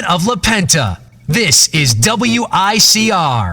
of La Penta. This is WICR.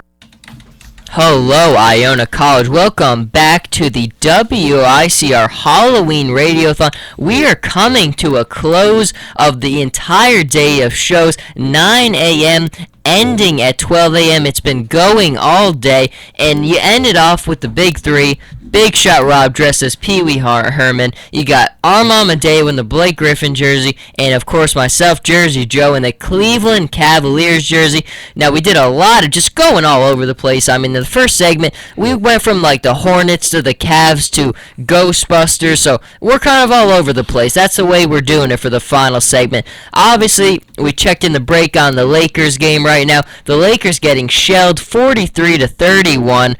Hello, Iona College. Welcome back to the WICR Halloween Radiothon. We are coming to a close of the entire day of shows, 9 a.m., ending at 12 a.m. It's been going all day, and you ended off with the big three. Big Shot Rob dressed as Pee Wee Herman. You got Armand Amadeo in the Blake Griffin jersey, and of course myself, Jersey Joe, in the Cleveland Cavaliers jersey. Now, we did a lot of just going all over the place. I mean, in the first segment, we went from like the Hornets to the Cavs to Ghostbusters, so we're kind of all over the place. That's the way we're doing it for the final segment. Obviously, we checked in the break on the Lakers game right now. The Lakers getting shelled 43-31.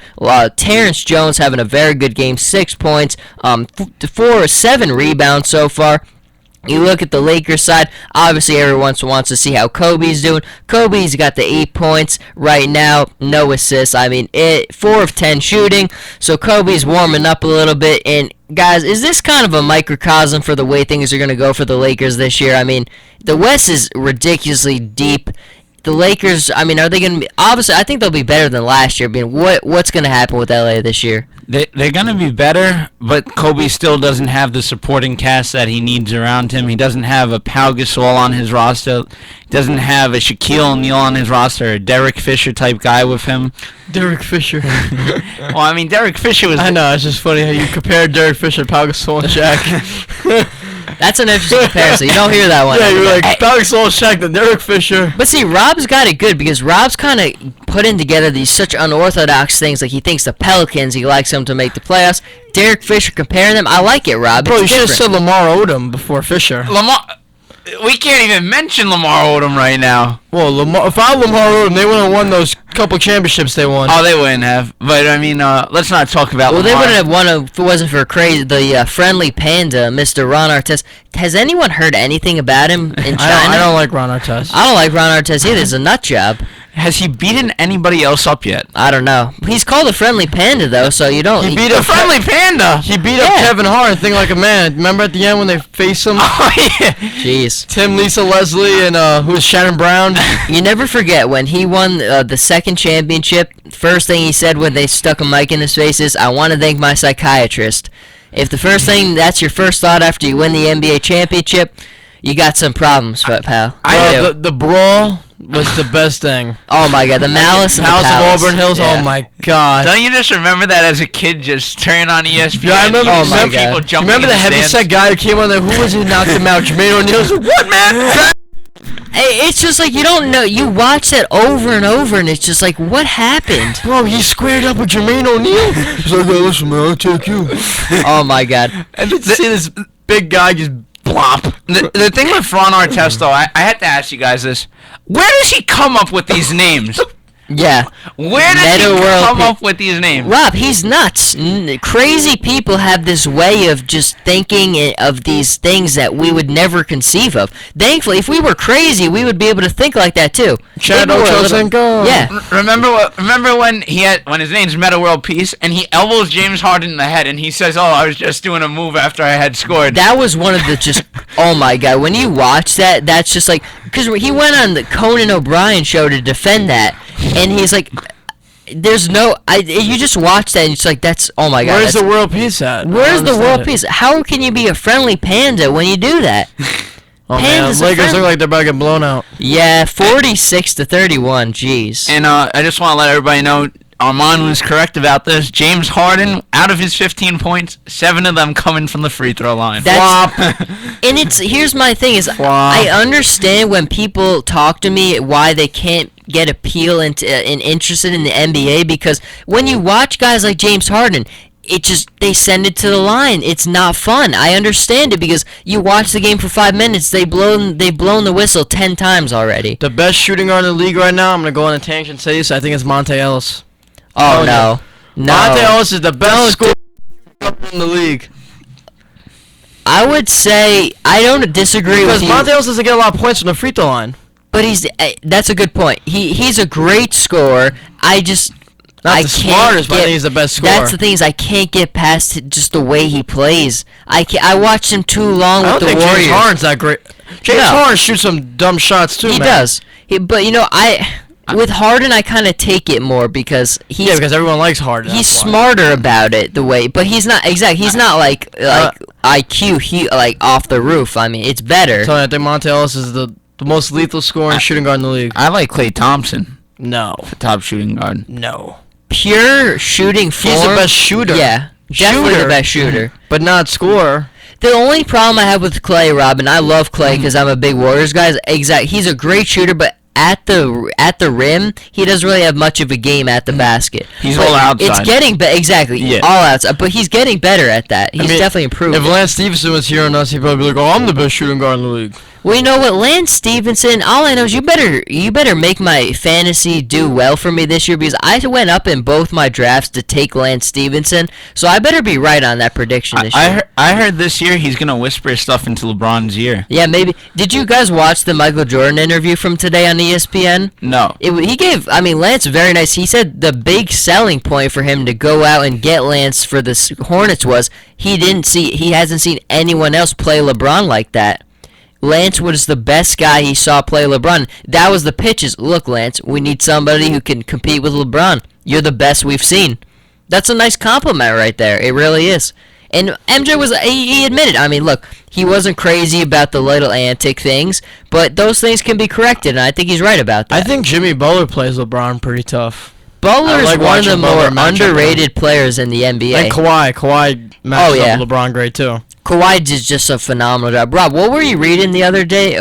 Terrence Jones having a very good game, 6 points, 7 rebounds so far. You look at the Lakers side, obviously everyone wants to see how Kobe's doing. Kobe's got the 8 points right now, no assists. I mean, 4 of 10 shooting, so Kobe's warming up a little bit. And guys, is this kind of a microcosm for the way things are going to go for the Lakers this year? I mean, the West is ridiculously deep. The Lakers, I mean, are they going to be... Obviously, I think they'll be better than last year. I mean, what's going to happen with LA this year? They're going to be better, but Kobe still doesn't have the supporting cast that he needs around him. He doesn't have a Pau Gasol on his roster. He doesn't have a Shaquille O'Neal on his roster, a Derek Fisher type guy with him. Derek Fisher. Well, I mean, Derek Fisher was... I know, it's just funny how you compare Derek Fisher to Pau Gasol and Shaq. That's an interesting comparison. You don't hear that one. Yeah, you're like, Pau Gasol, Shaq, then Derek Fisher. But see, Rob's got it good because Rob's kind of putting together these such unorthodox things. Like, he thinks the Pelicans, he likes them to make the playoffs. Derek Fisher, comparing them, I like it, Rob. Bro, you should have said Lamar Odom before Fisher. We can't even mention Lamar Odom right now. Well, if I were Lamar Odom, they would have won those couple championships they won. Oh, they wouldn't have. But, I mean, let's not talk about Lamar. They wouldn't have won if it wasn't for the friendly panda, Mr. Ron Artest. Has anyone heard anything about him in China? I don't like Ron Artest. I don't like Ron Artest either. It's a nut job. Has he beaten anybody else up yet? I don't know. He's called a friendly panda, though, so you don't... He beat a friendly panda! He beat up Kevin Hart and Think Like a Man. Remember at the end when they faced him? Oh, yeah. Jeez. Tim, Lisa Leslie, and who was Shannon Brown? You never forget when he won the second championship, first thing he said when they stuck a mic in his face is, "I want to thank my psychiatrist." If the first thing, that's your first thought after you win the NBA championship, you got some problems, pal. The brawl was the best thing. Oh my god, the Malice House of Auburn Hills. Yeah. Oh my god. Don't you just remember that as a kid, just turning on ESPN? Yeah, I remember. People jumping. Remember the heavyset guy who came on there? Who was he knocked him out? Jermaine O'Neal. What, man? It's just like you don't know. You watch that over and over, and it's just like, what happened? Bro, he squared up with Jermaine O'Neal. He's like, hey, listen, man, I'll take you. Oh my god. And to see this big guy just blop. The thing with Ron Artest, though, I had to ask you guys this. Where does he come up with these names? Yeah. Where does he come up with these names? Rob, he's nuts. Crazy people have this way of just thinking of these things that we would never conceive of. Thankfully, if we were crazy, we would be able to think like that too. Chad Ochocinco. Yeah. Remember when his name's Meta World Peace and he elbows James Harden in the head and he says, "Oh, I was just doing a move after I had scored." That was one of the just oh my god. When you watch that, that's just like because he went on the Conan O'Brien show to defend that. And he's like, there's no, you just watch that and it's like, that's, oh my god. Where's the world peace at? Where's the world peace? How can you be a friendly panda when you do that? Oh man, Lakers look like they're about to get blown out. Yeah, 46-31, jeez. And I just want to let everybody know, Armand was correct about this. James Harden, out of his 15 points, 7 of them coming from the free throw line. Flop. And here's my thing is, I understand when people talk to me why they can't get appeal and interested in the NBA, because when you watch guys like James Harden, they send it to the line. It's not fun. I understand it because you watch the game for 5 minutes, they've blown the whistle 10 times already. The best shooting guard in the league right now, I'm gonna go on a tangent and say this, I think it's Monte Ellis. Oh no. Monte Ellis is the best scorer in the league. I would say I don't disagree with you. Because Monte Ellis doesn't get a lot of points from the free throw line. But that's a good point. He's a great scorer. Not the smartest, but I think he's the best scorer. That's the thing is I can't get past just the way he plays. I watched him too long with the Warriors. James Harden's that great. James No. Harden shoots some dumb shots too, He man. does. But with Harden, I kind of take it more because Yeah, because everyone likes Harden. he's that's why. smarter about it but he's not He's not like IQ like off the roof. I mean, it's better. So I think Monte Ellis is the most lethal scoring shooting guard in the league. I like Klay Thompson, No. the top shooting guard. No. Pure shooting form. He's the best shooter. Yeah, definitely Shooter. the best shooter. But not scorer. The only problem I have with Clay, Robin, I love Clay because I'm a big Warriors guy. He's a great shooter, but at the rim, he doesn't really have much of a game at the basket. He's But all outside. It's getting exactly Yeah. all outside, but he's getting better at that. He's definitely improved. If Lance Stevenson was here on us, he'd probably be like, "Oh, I'm the best shooting guard in the league." Well, you know what, Lance Stevenson, all I know is you better make my fantasy do well for me this year because I went up in both my drafts to take Lance Stevenson, so I better be right on that prediction this year. I heard this year he's gonna whisper stuff into LeBron's ear. Yeah, maybe. Did you guys watch the Michael Jordan interview from today on ESPN? No. Lance, very nice. He said the big selling point for him to go out and get Lance for the Hornets was he hasn't seen anyone else play LeBron like that. Lance was the best guy he saw play LeBron. That was the pitches. Look, Lance, we need somebody who can compete with LeBron. You're the best we've seen. That's a nice compliment right there. It really is. And MJ he admitted. I mean, look, he wasn't crazy about the little antic things, but those things can be corrected, and I think he's right about that. I think Jimmy Butler plays LeBron pretty tough. Butler I is like one of the watching more Butler match up underrated players in the NBA. And Kawhi matches yeah. up with LeBron great too. Kawhi did just a phenomenal job. Rob, what were you reading the other day,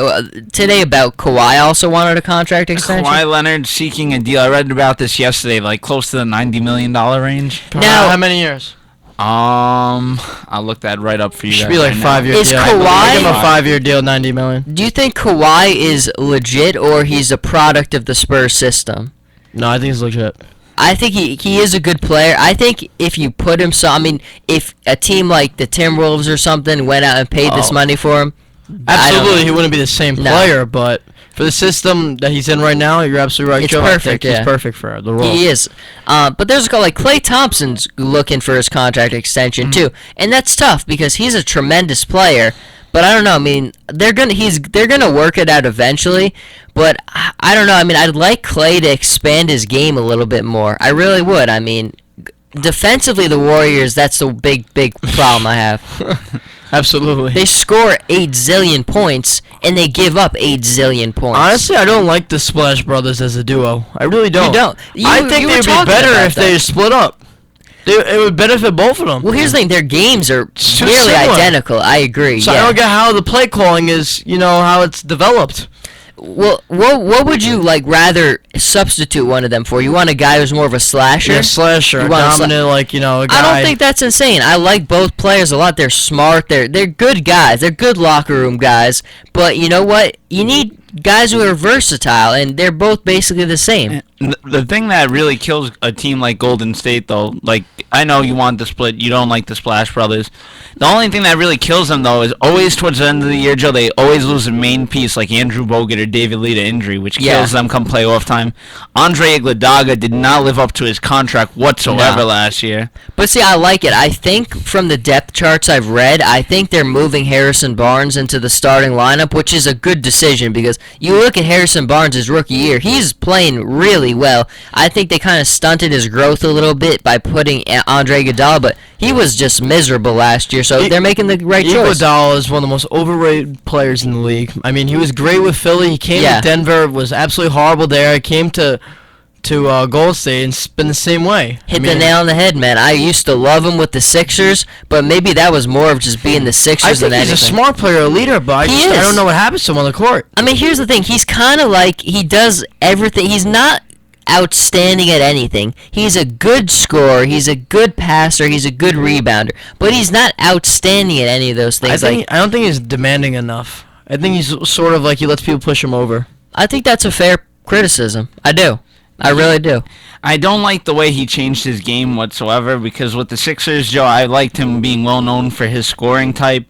today about Kawhi also wanted a contract extension? Kawhi Leonard seeking a deal. I read about this yesterday, like close to the $90 million range. Now- how many years? I'll look that right up for you. Should guys be like right 5 year Is deal. Kawhi- Give him a 5-year deal, $90 million. Do you think Kawhi is legit or he's a product of the Spurs system? No, I think he's legit. I think he is a good player. I think if you put him if a team like the Timberwolves or something went out and paid this money for him, Absolutely, he wouldn't be the same No. player, but for the system that he's in right now, you're absolutely right, It's Joe. I perfect, think he's yeah. perfect for the role. he is. But there's a guy like Klay Thompson's looking for his contract extension too, and that's tough because he's a tremendous player. But I don't know. I mean, they're gonna work it out eventually. But I don't know. I mean, I'd like Klay to expand his game a little bit more. I really would. I mean, defensively, the Warriors, that's the big problem I have. Absolutely. They score 8 zillion points and they give up 8 zillion points. Honestly, I don't like the Splash Brothers as a duo. I really don't. You don't. I think you they were would be talking better about if that. they split up. It would benefit both of them. Well, here's the thing. Their games are It's too nearly similar. identical. I agree. So yeah. I don't get how the play calling is, how it's developed. Well, what would you rather substitute one of them for? You want a guy who's more of a slasher? Yeah, slasher, You a want a dominant, a guy. I don't think that's insane. I like both players a lot. They're smart. They're good guys. They're good locker room guys. But you know what? You need guys who are versatile, and they're both basically the same. The thing that really kills a team like Golden State, though, I know you want the split, you don't like the Splash Brothers. The only thing that really kills them, though, is always towards the end of the year, Joe, they always lose a main piece like Andrew Bogut or David Lee to injury, which kills them come playoff time. Andre Iguodala did not live up to his contract whatsoever last year. But see, I like it. I think from the depth charts I've read, I think they're moving Harrison Barnes into the starting lineup, which is a good decision because you look at Harrison Barnes' rookie year, he's playing really well. I think they kind of stunted his growth a little bit by putting Andre Iguodala, but he was just miserable last year, so they're making the right choice. Iguodala is one of the most overrated players in the league. I mean, he was great with Philly. He came to Denver, was absolutely horrible there. He came to Golden State and it's been the same way. Hit the nail on the head, man. I used to love him with the Sixers, but maybe that was more of just being the Sixers I think than anything. he's a smart player, a leader, but I don't know what happens to him on the court. I mean, here's the thing. He's kind of he does everything. He's not outstanding at anything. He's a good scorer. He's a good passer. He's a good rebounder. But he's not outstanding at any of those things. I don't think he's demanding enough. I think he's sort of he lets people push him over. I think that's a fair criticism. I do. I really do. I don't like the way he changed his game whatsoever because with the Sixers, Joe, I liked him being well known for his scoring type.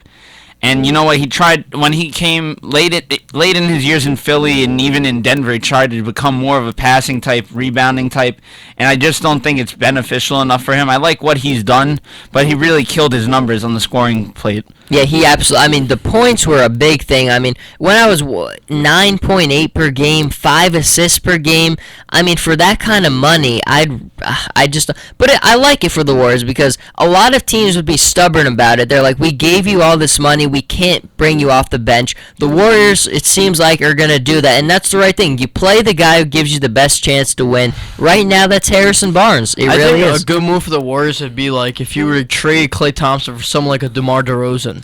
And you know what? He tried when he came late in his years in Philly and even in Denver. He tried to become more of a passing type, rebounding type, and I just don't think it's beneficial enough for him. I like what he's done, but he really killed his numbers on the scoring plate. Yeah, he absolutely. I mean, the points were a big thing. I mean, when I was 9.8 per game, 5 assists per game. I mean, for that kind of money, I like it for the Warriors because a lot of teams would be stubborn about it. They're like, we gave you all this money, we can't bring you off the bench. The Warriors, it seems like, are gonna do that, and that's the right thing. You play the guy who gives you the best chance to win. Right now, that's Harrison Barnes. I really think is. a good move for the Warriors would be like if you were to trade Klay Thompson for someone like a DeMar DeRozan.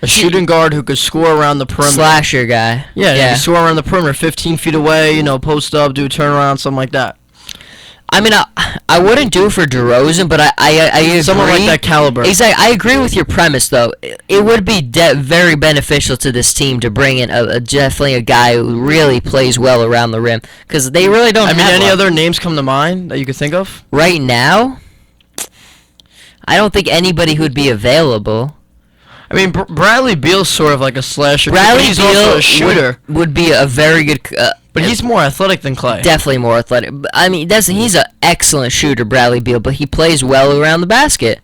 A shooting guard who could score around the perimeter. Slasher guy. Yeah, he could score around the perimeter, 15 feet away, post up, do a turnaround, something like that. I mean, I wouldn't do it for DeRozan, but I agree. Someone like that caliber. Exactly. I agree with your premise, though. It would be very beneficial to this team to bring in definitely a guy who really plays well around the rim, because they really don't have any other names come to mind that you could think of? Right now, I don't think anybody who'd be available. I mean, Bradley Beal's sort of like a slasher. Bradley he's Beal also a shooter. would be a very good... but he's more athletic than Klay. Definitely more athletic. I mean, he's an excellent shooter, Bradley Beal, but he plays well around the basket.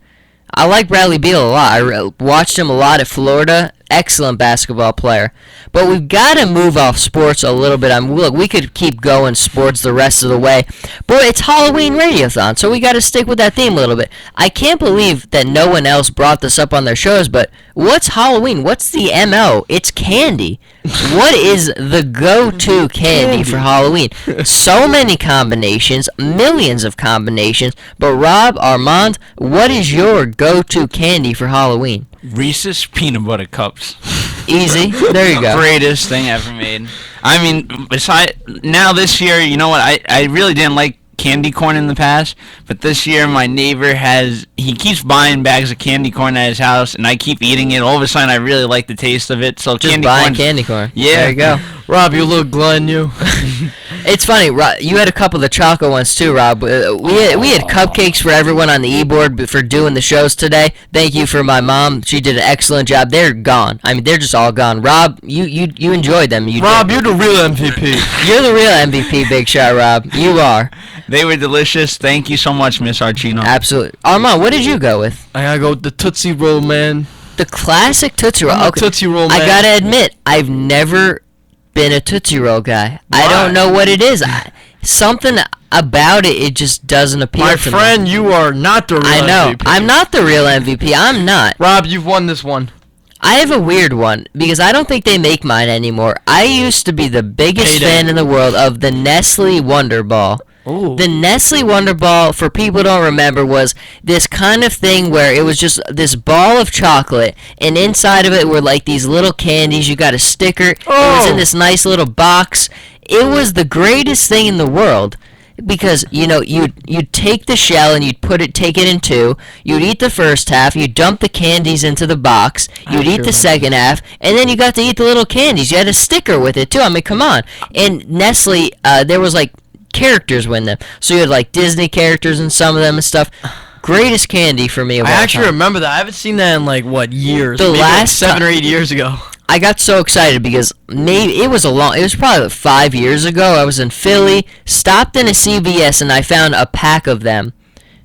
I like Bradley Beal a lot. I watched him a lot at Florida. Excellent basketball player. But we've got to move off sports a little bit. Look, we could keep going sports the rest of the way, but it's Halloween Radiothon, so we got to stick with that theme a little bit. I can't believe that no one else brought this up on their shows, but what's Halloween? What's the MO? It's candy. What is the go-to candy for Halloween? So many combinations, millions of combinations, but Rob, Armand, what is your go-to candy for Halloween? Reese's peanut butter cups. Easy. There you go. Greatest thing ever made. I mean, now this year, you know what? I really didn't like candy corn in the past, but this year my neighbor he keeps buying bags of candy corn at his house, and I keep eating it. All of a sudden, I really like the taste of it. So just buying candy corn. Yeah. There you go. Rob, you look glad you. It's funny, Rob, you had a couple of the chocolate ones too, Rob. We had cupcakes for everyone on the e-board for doing the shows today. Thank you for my mom. She did an excellent job. They're gone. I mean, they're just all gone. Rob, you enjoyed them. Rob, you're the real MVP. You're the real MVP, Big Shot, Rob. You are. They were delicious. Thank you so much, Miss Archino. Absolutely. Armand, what did you go with? I gotta go with the Tootsie Roll, man. The classic Tootsie Roll. Okay. Tootsie Roll, man. I gotta admit, I've never been a Tootsie Roll guy. Why? I don't know what it is. Something about it just doesn't appeal to me. My friend, you are not the real MVP. I know. I'm not the real MVP. I'm not. Rob, you've won this one. I have a weird one because I don't think they make mine anymore. I used to be the biggest fan in the world of the Nestle Wonder Ball. Ooh. The Nestle Wonder Ball, for people who don't remember, was this kind of thing where it was just this ball of chocolate, and inside of it were like these little candies. You got a sticker. It was in this nice little box. It was the greatest thing in the world. Because, you'd take the shell and you'd take it in two. You'd eat the first half. You'd dump the candies into the box. You'd eat the second half. And then you got to eat the little candies. You had a sticker with it, too. I mean, come on. And Nestle, there was, characters with them. So you had, Disney characters in some of them and stuff. Greatest candy for me of all I actually time. remember that. I haven't seen that in, years. The Maybe last 7 or 8 years ago. I got so excited because it was probably 5 years ago. I was in Philly, stopped in a CVS, and I found a pack of them.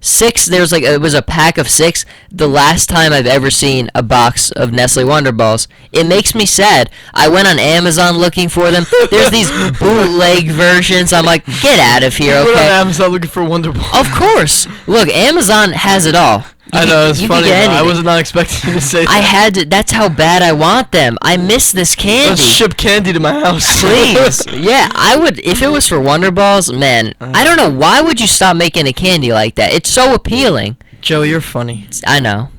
It was a pack of 6. The last time I've ever seen a box of Nestle Wonder Balls. It makes me sad. I went on Amazon looking for them. There's these bootleg versions. I'm like, get out of here, You went okay? on Amazon looking for Wonder Ball. Of course. Look, Amazon has it all. I know, it's You funny. can get I anything. was not expecting you to say that. I had to. That's how bad I want them. I miss this candy. Let's ship candy to my house. Please. Yeah, I would. If it was for Wonder Balls, man, I don't know. Why would you stop making a candy like that? It's so appealing. Joe, you're funny. I know.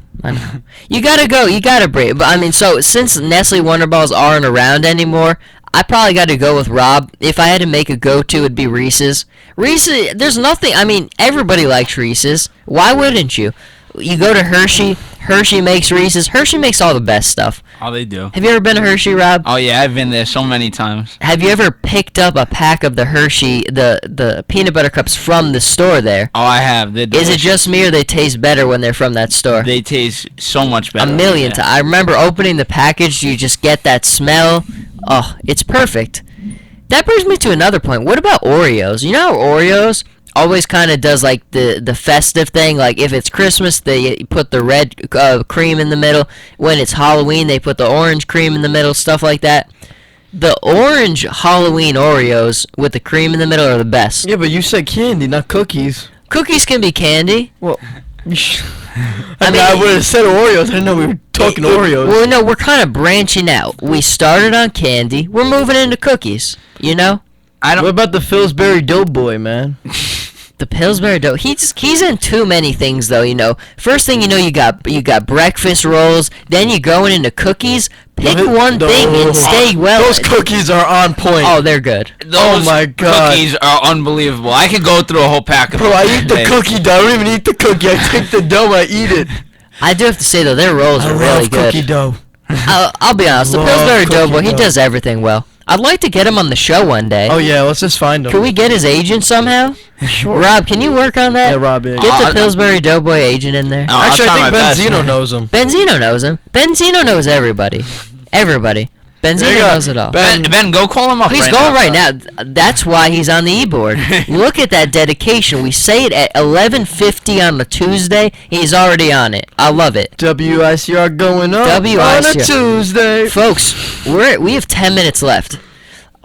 You gotta go. You gotta break. But I mean, so since Nestle Wonder Balls aren't around anymore, I probably got to go with Rob. If I had to make a go-to, it'd be Reese's. Reese's. There's nothing. I mean, everybody likes Reese's. Why wouldn't you? You go to Hershey. Hershey makes Reese's. Hershey makes all the best stuff. Oh, they do. Have you ever been to Hershey, Rob? Oh, yeah, I've been there so many times. Have you ever picked up a pack of the Hershey, the peanut butter cups from the store there? Oh, I have. They're Is it delicious. just me or they taste better when they're from that store? They taste so much better. A million times. I remember opening the package. You just get that smell. Oh, it's perfect. That brings me to another point. What about Oreos? You know how Oreos always kind of does like the festive thing. Like if it's Christmas, they put the red cream in the middle. When it's Halloween, they put the orange cream in the middle. Stuff like that. The orange Halloween Oreos with the cream in the middle are the best. Yeah, but you said candy, not cookies. Cookies can be candy. Well, I would have said Oreos. I didn't know we were talking Oreos. Well, no, we're kind of branching out. We started on candy. We're moving into cookies. You know? What about the Pillsbury Doughboy, man? The Pillsbury Dough. He's in too many things though. You know. First thing you know, you got breakfast rolls. Then you're going into cookies. Pick one thing and stay well. Those cookies are on point. Oh, they're good. Those my God. cookies are unbelievable. I could go through a whole pack of them. Bro, I eat the cookie dough. I don't even eat the cookie. I take the dough. I eat it. I do have to say though, their rolls are really good. Cookie dough. I'll be honest. The Love Pillsbury cookie Doughboy, he dough. does everything well. I'd like to get him on the show one day. Oh yeah, let's just find him. Can we get his agent somehow? Sure. Rob, can you work on that? Yeah, Rob. Yeah. Get the Pillsbury Doughboy agent in there. Actually, I think best. Benzino knows him. Benzino knows him. Benzino knows everybody. Everybody. Benzino knows it all. Ben, go call him up. He's right going now. right now. That's why he's on the e-board. Look at that dedication. We say it at 11:50 on a Tuesday. He's already on it. I love it. WICR going up WICR. on a Tuesday. Folks, we have 10 minutes left.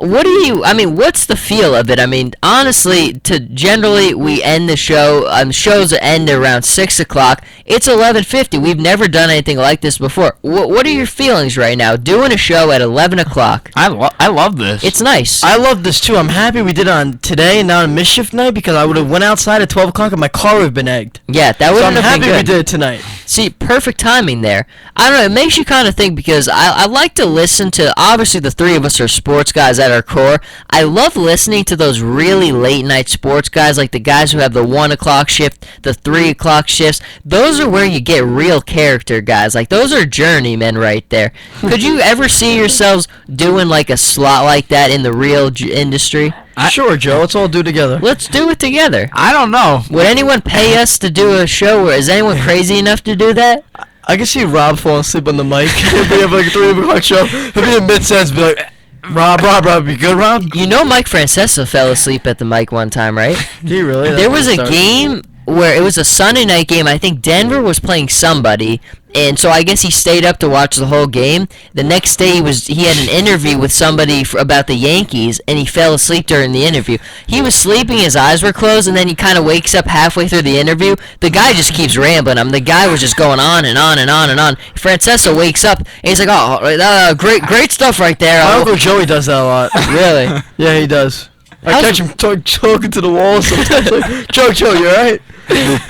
What's the feel of it? I mean, honestly, generally we end the show, shows end around 6 o'clock. It's 11:50. We've never done anything like this before. What are your feelings right now, doing a show at 11 o'clock? I love this. It's nice. I love this too. I'm happy we did it on today and not on Mischief Night because I would have went outside at 12 o'clock and my car would have been egged. Yeah, that would So I'm have been happy good. we did it tonight. See, perfect timing there. I don't know, it makes you kind of think because I like to listen to, obviously the three of us are sports guys at our core. I love listening to those really late night sports guys, like the guys who have the 1 o'clock shift, the 3 o'clock shifts. Those are where you get real character guys. Like, those are journeymen right there. Could you ever see yourselves doing like a slot like that in the real industry? Sure, Joe. Let's all do it together. Let's do it together. I don't know. Would anyone pay us to do a show? Is anyone crazy enough to do that? I can see Rob falling asleep on the mic. If we have like a 3 o'clock show, he'll be in mid-sentence, be like, Rob, you good, Rob? You know Mike Francesa fell asleep at the mic one time, right? He really? There was a game where it was a Sunday night game. I think Denver was playing somebody, and so I guess he stayed up to watch the whole game. The next day he had an interview with somebody about the Yankees, and he fell asleep during the interview. He was sleeping, his eyes were closed, and then he kind of wakes up halfway through the interview. The guy just keeps rambling. The guy was just going on and on and on and on. Francesa wakes up, and he's like, "Oh, great stuff right there." My Uncle Joey does that a lot. Really? Yeah, he does. I catch him talking to the wall sometimes. Like, Joe, you alright?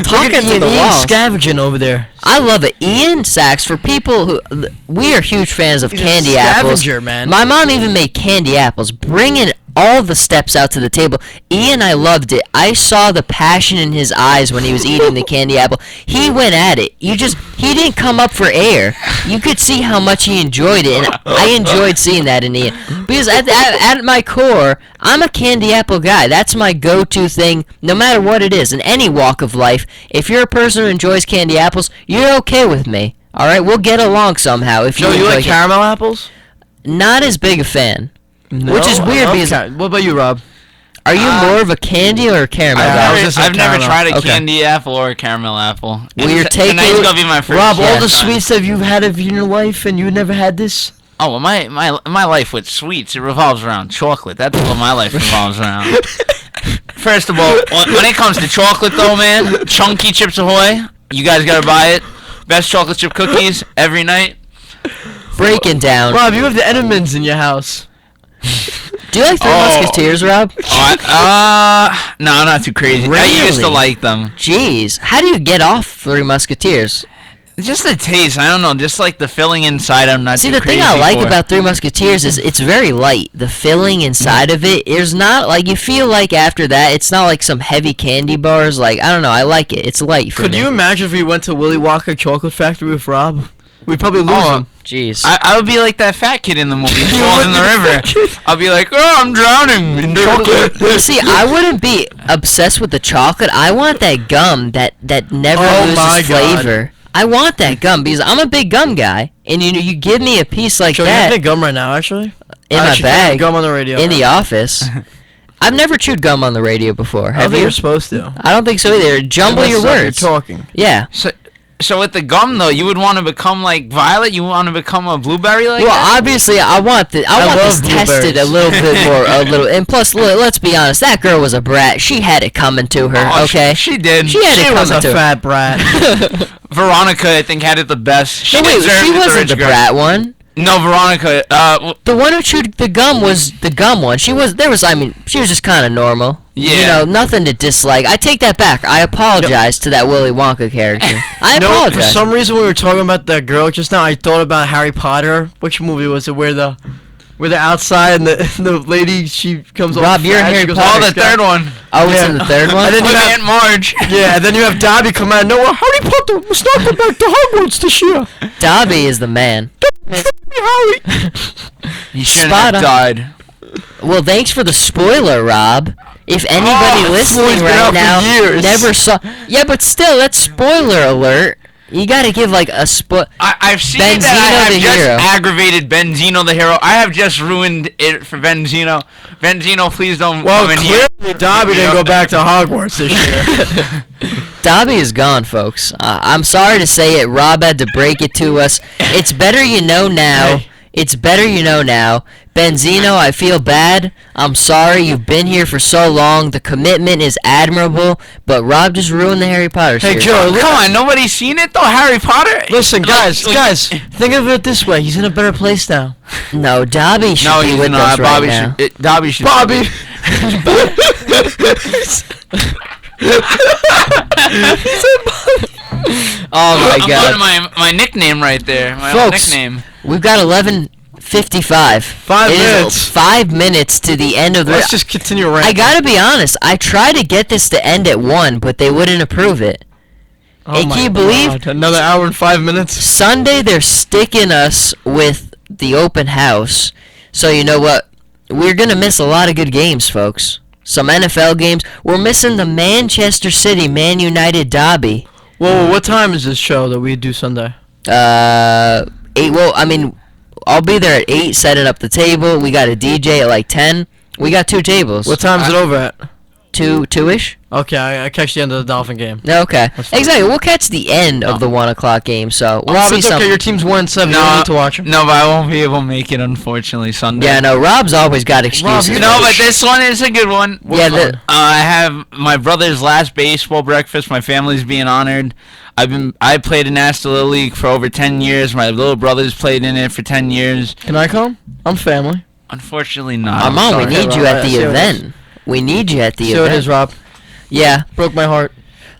Talking to the Ian wall. scavenging over there. I love it. Ian Sachs, for people who... We are huge fans of candy apples. Scavenger, man. My mom even made candy apples, bringing all the steps out to the table. Ian, I loved it. I saw the passion in his eyes when he was eating the candy apple. He went at it. He didn't come up for air. You could see how much he enjoyed it, and I enjoyed seeing that in Ian. Because at my core, I'm a candy apple guy. That's my go-to thing, no matter what it is, in any walk of life. If you're a person who enjoys candy apples, you're okay with me. All right, we'll get along somehow. If Joe, you like caramel apples? Not as big a fan. No, Which is weird because... What about you, Rob? Are you more of a candy or a caramel guy? I've never tried a Okay. candy apple or a caramel apple. We're taking- Tonight's gonna be my first. Rob, all the time. sweets that you've had in your life and you never had this? Oh, well, my life with sweets, it revolves around chocolate. That's what my life revolves around. First of all, when it comes to chocolate, though, man, Chunky Chips Ahoy, you guys gotta buy it. Best chocolate chip cookies every night. Breaking down. Rob, you have the Entenmann's in your house. Do you like Three Musketeers, Rob? No, I'm not too crazy. I used to Really? like them. Jeez. How do you get off Three Musketeers? Just the taste, I don't know, just like the filling inside, I'm not See, too the crazy thing I like for. about Three Musketeers is it's very light. The filling inside of it is not, like, you feel like after that, it's not like some heavy candy bars. Like, I don't know, I like it. It's light for Could me. you imagine if we went to Willy Wonka Chocolate Factory with Rob? We'd probably lose him. Jeez. I would be like that fat kid in the movie who falls in the river. I'll be like, oh, I'm drowning in chocolate. See, I wouldn't be obsessed with the chocolate. I want that gum that never Oh my loses God. flavor. I want that gum because I'm a big gum guy, and you give me a piece like Joe, you that have any gum right now, actually? in my Actually, bag gum on the radio. in the office. I've never chewed gum on the radio before. I don't Have think you? you're supposed to. I don't think so either. Jumble your words. You're talking. Yeah. So with the gum though, you would want to become like Violet. You want to become a blueberry like Well, that? obviously, I want this love tested a blueberries. little bit more, and plus, let's be honest, that girl was a brat. She had it coming to her. Oh, Okay, she did. She had it She coming was a to her. fat brat. Veronica, I think, had it the best. No, wait, deserved she it, wasn't rich the girl. brat one. No, Veronica. The one who chewed the gum was the gum one. She was just kind of normal. Yeah. You know, nothing to dislike. I take that back. I apologize to that Willy Wonka character. I No, for apologize. some reason when we were talking about that girl just now, I thought about Harry Potter. Which movie was it? Where they're outside and the lady, she comes all Rob, you're in fat, she Harry goes, Potter. Oh, the third one. Oh, it's Yeah. in the third one? And then With you have, Aunt Marge. yeah, and then you have Dobby come out. No, Harry Potter must not go back to Hogwarts this year. Dobby is the man. Harry. He shouldn't Spot have on. died. Well, thanks for the spoiler, Rob. If anybody Oh, listening spoiler's been out right for now years. never saw... Yeah, but still, that's spoiler alert. You gotta give, like, a I've seen Benzino that I the have just hero. aggravated Benzino the hero. I have just ruined it for Benzino. Benzino, please don't Well, come in here. clearly Dobby didn't go back to Hogwarts this year. Dobby is gone, folks. I'm sorry to say it. Rob had to break it to us. It's better you know now. Hey. It's better you know now. Benzino, I feel bad. I'm sorry. You've been here for so long. The commitment is admirable, but Rob just ruined the Harry Potter Hey, series. Joe, Come on, nobody's seen it though. Harry Potter. listen, guys, think of it this way. He's in a better place now. No, Dobby should No, be he's with not. us right Bobby now. should. Dobby should. Bobby. Oh my I'm God, putting my nickname right there. My own Folks, nickname. we've got 11:55. 5 It is minutes. 5 minutes to the end of the. Let's just continue I ranting. gotta be honest. I tried to get this to end at 1, but they wouldn't approve it. Oh Hey, my can you believe- God, another hour and 5 minutes? Sunday they're sticking us with the open house. So you know what? We're gonna miss a lot of good games, folks. Some NFL games. We're missing the Manchester City Man United derby. Whoa, what time is this show that we do Sunday? 8. Well, I mean, I'll be there at 8, setting up the table. We got a DJ at like 10. We got 2 tables. What time is it over at? 2-ish? Okay, I catch the end of the Dolphin game. Okay. That's fine. Exactly. We'll catch the end of the 1 o'clock game. So we'll Rob, see it's okay. something. Your team's 1-7. You don't need to watch 'em. No, but I won't be able to make it unfortunately Sunday. Yeah, no. Rob's always got excuses. you No, but this one is a good one. Yeah, one? I have my brother's last baseball breakfast. My family's being honored. I played in National Little League for over 10 years. My little brother's played in it for 10 years. Can I come? I'm family. Unfortunately, not. Mom, we sorry. need you Rob, at I the see what it event. We need you at the See what it event. is, Rob. Yeah. Broke my heart.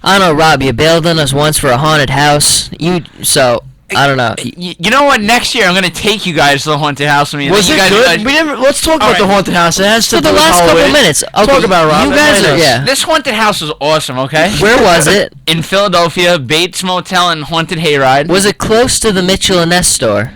I don't know, Rob. You bailed on us once for a haunted house. I don't know. You know what? Next year I'm gonna take you guys to the haunted house with me. and Was then it you guys, good? We never. Let's talk about Alright. the haunted house. It has to For the do with last couple Halloween. minutes. Okay, Talk about it, Rob. You guys Enlighten are. us. Yeah. This haunted house was awesome. Okay. Where was it? In Philadelphia, Bates Motel and Haunted Hayride. Was it close to the Mitchell and Ness store?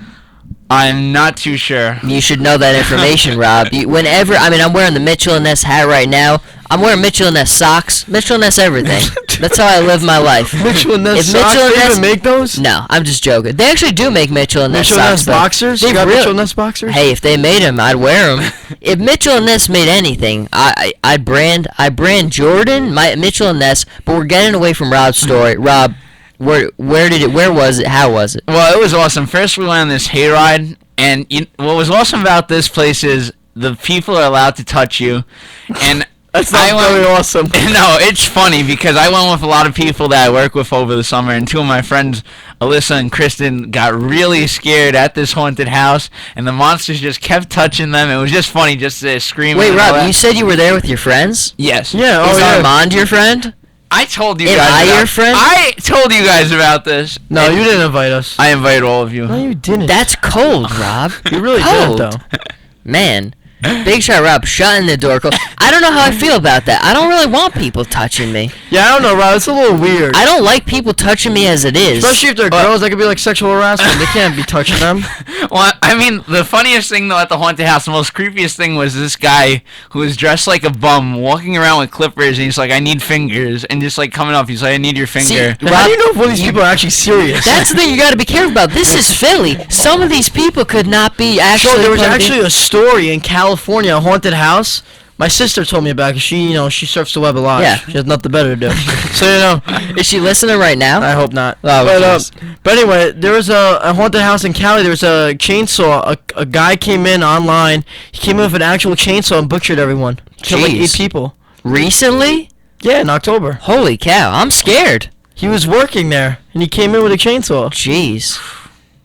I'm not too sure. You should know that information, Rob. I'm wearing the Mitchell and Ness hat right now. I'm wearing Mitchell and Ness socks. Mitchell and Ness everything. That's how I live my life. Mitchell and Ness If socks, Mitchell and they Ness- even make those? No, I'm just joking. They actually do make Mitchell and Ness Mitchell and socks. Ness though. boxers? They You got really- Mitchell and Ness boxers? Hey, if they made them, I'd wear them. If Mitchell and Ness made anything, I brand Jordan, Mitchell and Ness. But we're getting away from Rob's story. Rob, where was it? How was it? Well, it was awesome. First, we went on this hayride, and what was awesome about this place is the people are allowed to touch you, and That's not very awesome. No, it's funny because I went with a lot of people that I work with over the summer, and 2 of my friends, Alyssa and Kristen, got really scared at this haunted house, and the monsters just kept touching them. It was just funny, just screaming. Wait, and all Rob, that. you said you were there with your friends? Yes. Yeah, Is oh yeah. Armand your friend? I told you Am guys. I about- your friend? I told you guys about this. No, you didn't invite us. I invite all of you. No, you didn't. That's cold, Rob. You really cold. didn't, though. Man. Big shot, Rob, shutting the door. I don't know how I feel about that. I don't really want people touching me. Yeah, I don't know, Rob. It's a little weird. I don't like people touching me as it is. Especially if they're girls, that could be like sexual harassment. They can't be touching them. Well, I mean, the funniest thing though at the haunted house, the most creepiest thing was this guy who was dressed like a bum, walking around with clippers, and he's like, "I need fingers," and just like coming up, he's like, "I need your finger." See, How do you know if all these people are actually serious? That's the thing you got to be careful about. This is Philly. Some of these people could not be So actually. there was part of the- actually a story in California, a haunted house, My sister told me about it. She surfs the web a lot. Yeah. She has nothing better to do. So, Is she listening right now? I hope not. Oh, but anyway, there was a haunted house in Cali. There was a chainsaw. A guy came in online. He came in with an actual chainsaw and butchered everyone. Killed like 8 Jeez. people. Recently? Yeah, in October. Holy cow, I'm scared. He was working there, and he came in with a chainsaw. Jeez.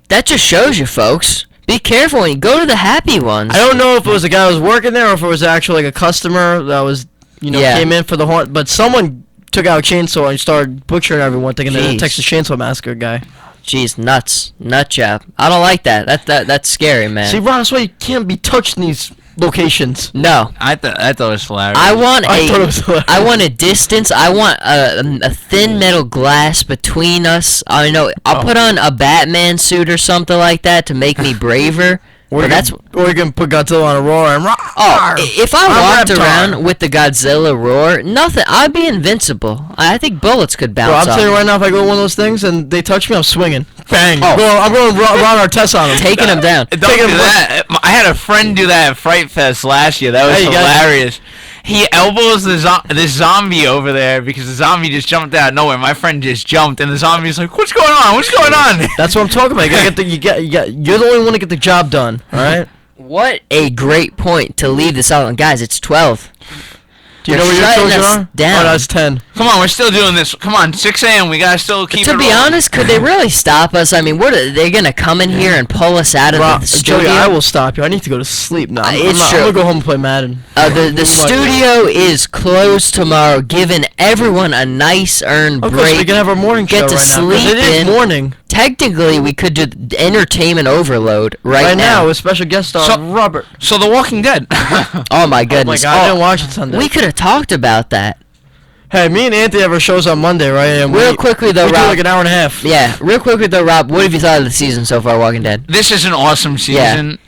That just shows you, folks. Be careful when you go to the happy ones. I don't know if it was a guy who was working there or if it was actually like a customer that was, came in for the haunt. But someone took out a chainsaw and started butchering everyone, thinking they're the Jeez. Texas Chainsaw Massacre guy. Jeez, nuts. Nut job. I don't like that. That's scary, man. See, Ron, that's why you can't be touched in these locations. No. I thought it was hilarious. I want I thought it was hilarious. I want a distance. I want a thin metal glass between us. I'll put on a Batman suit or something like that to make me braver. Or you can put Godzilla on a roar and roar. If I walked around with the Godzilla roar, nothing. I'd be invincible. I think bullets could bounce Bro, I'm off. telling you right now, if I go to one of those things and they touch me, I'm swinging. Bang. Oh. I'm going Ron Artest on them. Taking them down. Don't do that. I had a friend do that at Fright Fest last year. That was Hey, you guys- hilarious. He elbows this zombie over there because the zombie just jumped out of nowhere. My friend just jumped, and the zombie's like, "What's going on? What's going on?" That's what I'm talking about. You're the only one to get the job done. All right. What a great point to leave this out on, guys. It's 12. Do you They're know where your shutting children us are? down. Oh, that's 10. Come on, we're still doing this. Come on, 6 a.m. We gotta still keep it To be rolling. honest, could they really stop us? I mean, what are they gonna come in here and pull us out of the studio? Joey, I will stop you. I need to go to sleep now. I'm It's true. gonna go home and play Madden. The studio is closed tomorrow, giving everyone a nice earned Of course, we break. can have our morning Get show to right now. 'Cause sleep it is in. morning. Technically, we could do entertainment overload right now with special guest star So- Robert. So The Walking Dead. Oh my Oh my goodness! God, I didn't watch it Sunday. We could have talked about that. Hey, me and Anthony have our shows on Monday, right? And Real quickly though, we do Rob. like an hour and a half. Yeah, real quickly though, Rob. What have you thought of the season so far, Walking Dead? This is an awesome season.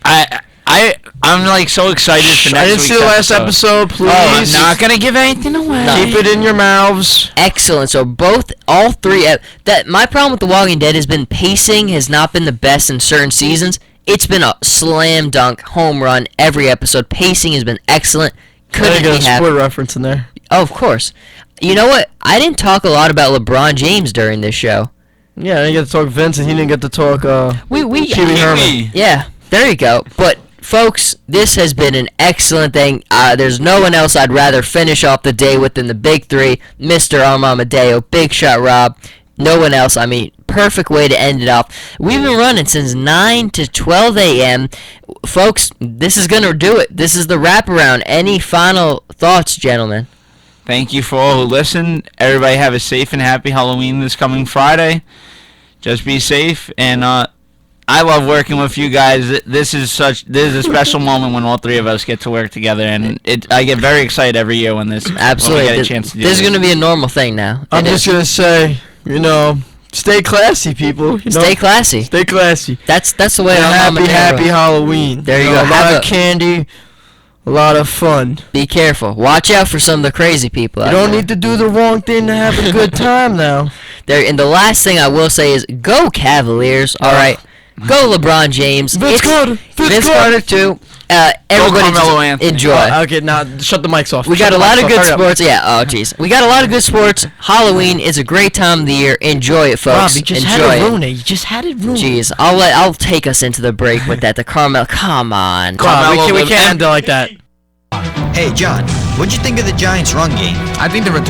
I'm like so excited for next I didn't week's see the last episode. Please. I'm not gonna give anything away. No. Keep it in your mouths. Excellent. So all three. That my problem with The Walking Dead has been pacing has not been the best in certain seasons. It's been a slam dunk home run every episode. Pacing has been excellent. Couldn't I get a be happier. sport reference in there. Oh, of course. You know what? I didn't talk a lot about LeBron James during this show. Yeah, I didn't get to talk Vince, and he didn't get to talk We Pee Wee Herman. Me. Yeah, there you go. But folks, this has been an excellent thing. There's no one else I'd rather finish off the day with than the big three, Mr. Amadeo, Big Shot Rob. No one else. I mean, perfect way to end it off. We've been running since 9 to 12 a.m. Folks, this is going to do it. This is the wraparound. Any final thoughts, gentlemen? Thank you for all who listened. Everybody have a safe and happy Halloween this coming Friday. Just be safe, and I love working with you guys. This is a special moment when all three of us get to work together, and I get very excited every year when Absolutely. when we get a chance to do This is this. going to be a normal thing now. I'm It just is. gonna say, stay classy, people. Stay classy. Stay classy. That's the way I'm Happy Halloween. There you go. A lot Have of candy, a lot of fun. Be careful. Watch out for some of the crazy people. You out don't there. need to do the wrong thing to have a good time now. There, and the last thing I will say is go Cavaliers. All right, go LeBron James. Vince Carter. Vince Carter too. Everybody Carmelo just Anthony. enjoy. Okay, now shut the mics off. We got a lot of good sports. Yeah. Oh, jeez. We got a lot of good sports. Halloween is a great time of the year. Enjoy it, Rob, folks. you just Enjoy had to it. ruin it. You just had it ruined. Jeez, I'll take us into the break with that. The Carmel. Come on. Carmelo we live- can't end it like that. Hey, John, what'd you think of the Giants' run game? I think the return